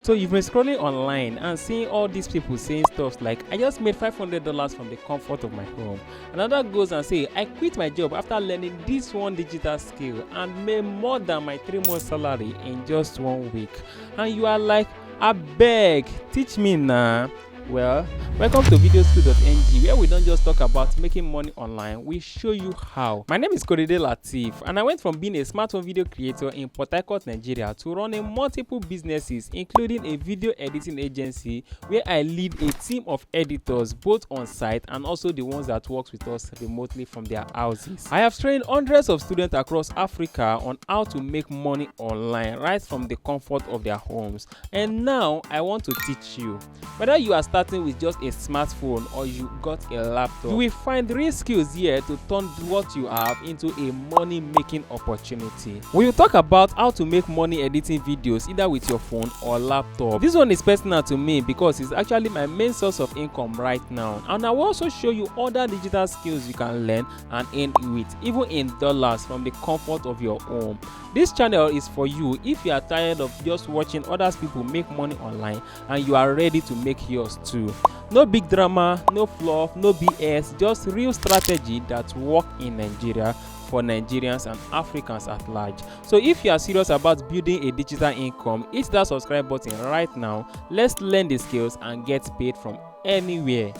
So you've been scrolling online and seeing all these people saying stuff like, I just made $500 from the comfort of my home. Another goes and say, I quit my job after learning this one digital skill and made more than my 3 month salary in just 1 week. And you are like, Abeg, teach me now. Well, welcome to VideoSkool.ng, where we don't just talk about making money online, we show you how. My name is Korede Lateef, and I went from being a smartphone video creator in Port Harcourt, Nigeria, to running multiple businesses, including a video editing agency where I lead a team of editors both on site and also the ones that works with us remotely from their houses. I have trained hundreds of students across Africa on how to make money online right from the comfort of their homes. And now I want to teach you. Whether you are starting with just a smartphone or you got a laptop, you will find real skills here to turn what you have into a money-making opportunity. We will talk about how to make money editing videos either with your phone or laptop. This one is personal to me because it's actually my main source of income right now, and I will also show you other digital skills you can learn and earn with, even in dollars, from the comfort of your home. This channel is for you if you are tired of just watching other people make money online and you are ready to make yours too. No big drama, no fluff, no BS, just real strategy that work in Nigeria for Nigerians and Africans at large. So if you are serious about building a digital income, hit that subscribe button right now. Let's learn the skills and get paid from anywhere.